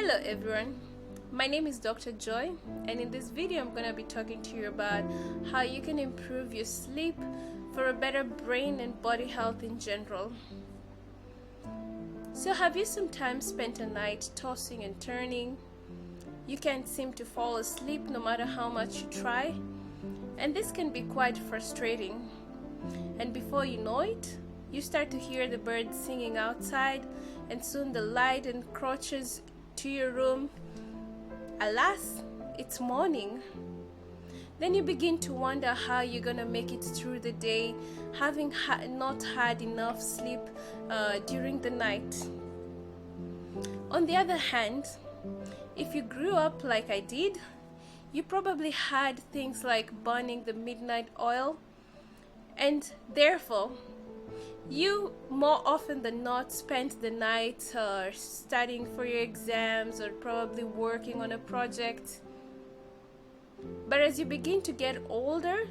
Hello everyone, my name is Dr. Joy, and in this video I'm going to be talking to you about how you can improve your sleep for a better brain and body health in general. So have you sometimes spent a night tossing and turning? You can't seem to fall asleep no matter how much you try, and this can be quite frustrating. And before you know it, you start to hear the birds singing outside, and soon the light encroaches to your room. Alas, it's morning. Then you begin to wonder how you're gonna make it through the day, having not had enough sleep during the night. On the other hand, if you grew up like I did, you probably had things like burning the midnight oil, and therefore you more often than not spent the night studying for your exams or probably working on a project. But as you begin to get older,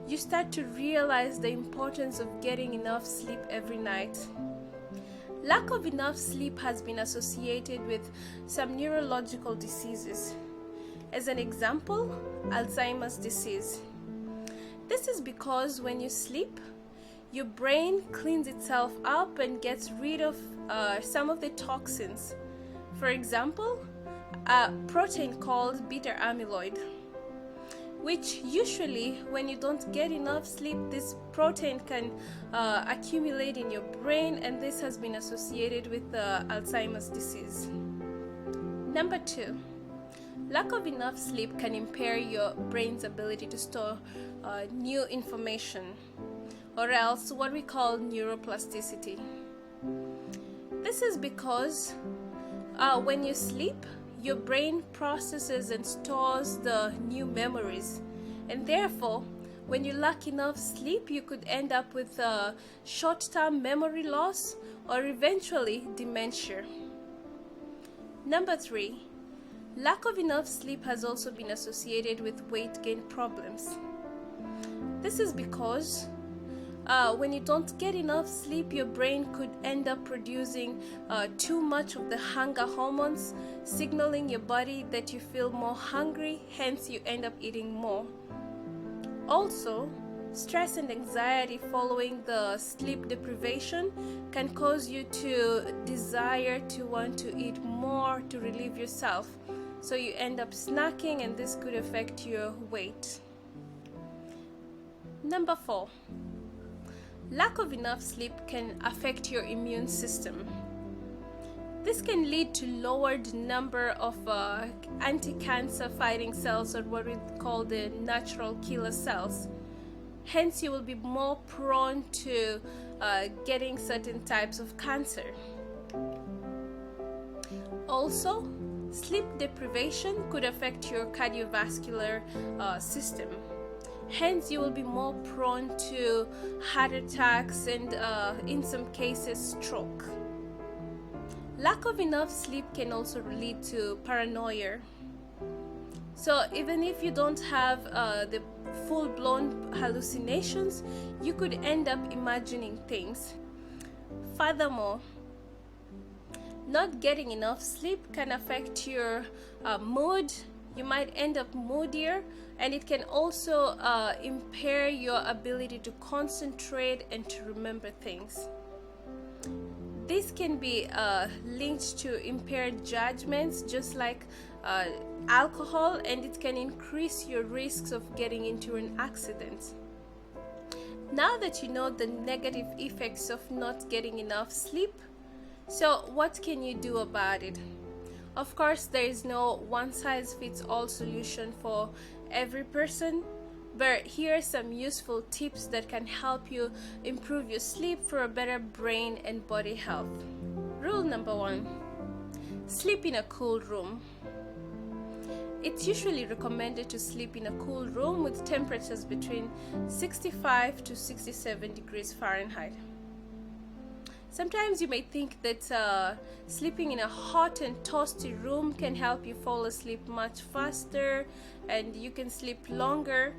you start to realize the importance of getting enough sleep every night. Lack of enough sleep has been associated with some neurological diseases. As an example, Alzheimer's disease. This is because when you sleep, your brain cleans itself up and gets rid of some of the toxins. For example, a protein called beta amyloid, which usually when you don't get enough sleep, this protein can accumulate in your brain, and this has been associated with Alzheimer's disease. Number 2, lack of enough sleep can impair your brain's ability to store new information, or else what we call neuroplasticity. This is because when you sleep, your brain processes and stores the new memories, and therefore when you lack enough sleep, you could end up with short-term memory loss or eventually dementia. Number 3, lack of enough sleep has also been associated with weight gain problems. This is because when you don't get enough sleep, your brain could end up producing too much of the hunger hormones, signaling your body that you feel more hungry, hence you end up eating more. Also, stress and anxiety following the sleep deprivation can cause you to desire to want to eat more to relieve yourself. So you end up snacking, and this could affect your weight. Number 4, lack of enough sleep can affect your immune system. This can lead to lowered number of anti-cancer fighting cells, or what we call the natural killer cells. Hence, you will be more prone to getting certain types of cancer. Also, sleep deprivation could affect your cardiovascular system. Hence, you will be more prone to heart attacks and, in some cases, stroke. Lack of enough sleep can also lead to paranoia. So even if you don't have the full-blown hallucinations, you could end up imagining things. Furthermore, not getting enough sleep can affect your mood. You might end up moodier, and it can also impair your ability to concentrate and to remember things. This can be linked to impaired judgments, just like alcohol, and it can increase your risks of getting into an accident. Now that you know the negative effects of not getting enough sleep, so what can you do about it? Of course, there is no one-size-fits-all solution for every person, but here are some useful tips that can help you improve your sleep for a better brain and body health. Rule number 1, sleep in a cool room. It's usually recommended to sleep in a cool room with temperatures between 65 to 67 degrees Fahrenheit. Sometimes you may think that sleeping in a hot and toasty room can help you fall asleep much faster and you can sleep longer.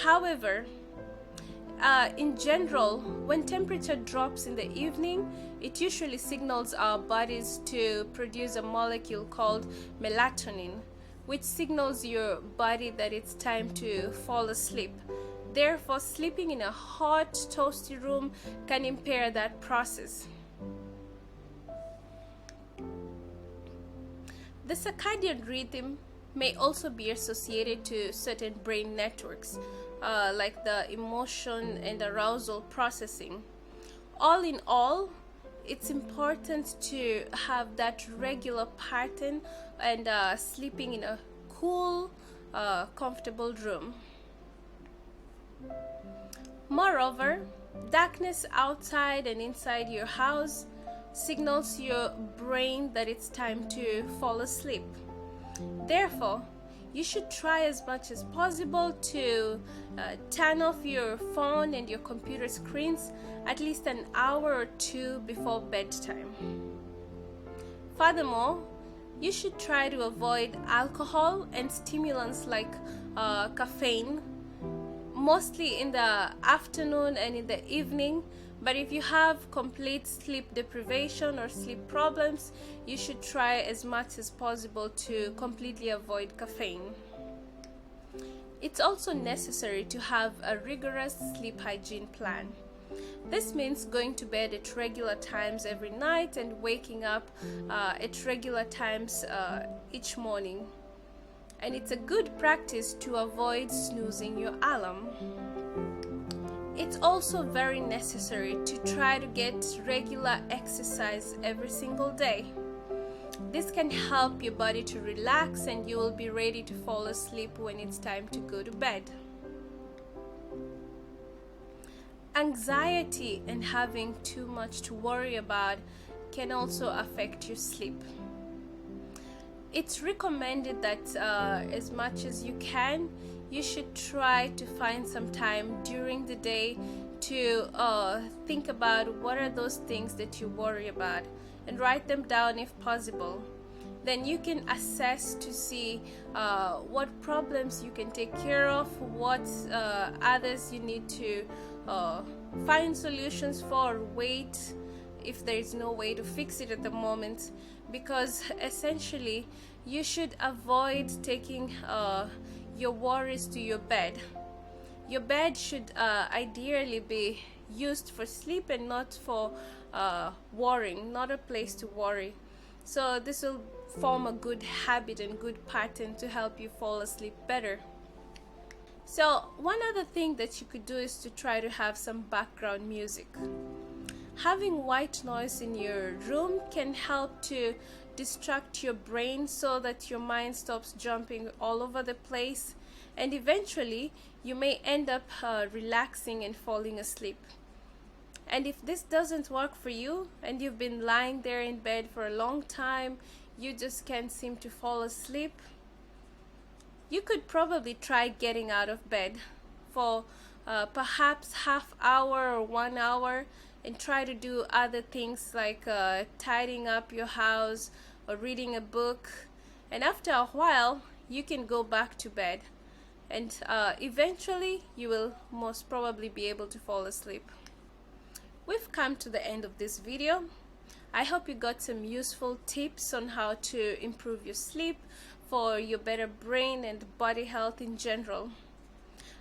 However, in general, when temperature drops in the evening, it usually signals our bodies to produce a molecule called melatonin, which signals your body that it's time to fall asleep. Therefore, sleeping in a hot, toasty room can impair that process. The circadian rhythm may also be associated to certain brain networks, like the emotion and arousal processing. All in all, it's important to have that regular pattern and sleeping in a cool, comfortable room. Moreover, darkness outside and inside your house signals your brain that it's time to fall asleep. Therefore, you should try as much as possible to turn off your phone and your computer screens at least an hour or two before bedtime. Furthermore, you should try to avoid alcohol and stimulants like caffeine, mostly in the afternoon and in the evening. But if you have complete sleep deprivation or sleep problems, you should try as much as possible to completely avoid caffeine. It's also necessary to have a rigorous sleep hygiene plan. This means going to bed at regular times every night and waking up at regular times each morning. And it's a good practice to avoid snoozing your alarm. It's also very necessary to try to get regular exercise every single day. This can help your body to relax and you will be ready to fall asleep when it's time to go to bed. Anxiety and having too much to worry about can also affect your sleep. It's recommended that as much as you can, you should try to find some time during the day to think about what are those things that you worry about and write them down if possible. Then you can assess to see what problems you can take care of, what others you need to find solutions for, wait if there is no way to fix it at the moment, because essentially you should avoid taking your worries to your bed. Your bed should ideally be used for sleep and not for worrying, not a place to worry. So this will form a good habit and good pattern to help you fall asleep better. So one other thing that you could do is to try to have some background music. Having white noise in your room can help to distract your brain so that your mind stops jumping all over the place, and eventually you may end up relaxing and falling asleep. And if this doesn't work for you and you've been lying there in bed for a long time, you just can't seem to fall asleep, you could probably try getting out of bed for perhaps half hour or 1 hour and try to do other things like tidying up your house or reading a book. And after a while, you can go back to bed. And eventually, you will most probably be able to fall asleep. We've come to the end of this video. I hope you got some useful tips on how to improve your sleep for your better brain and body health in general.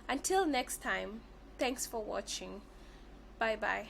Until next time, thanks for watching. Bye bye.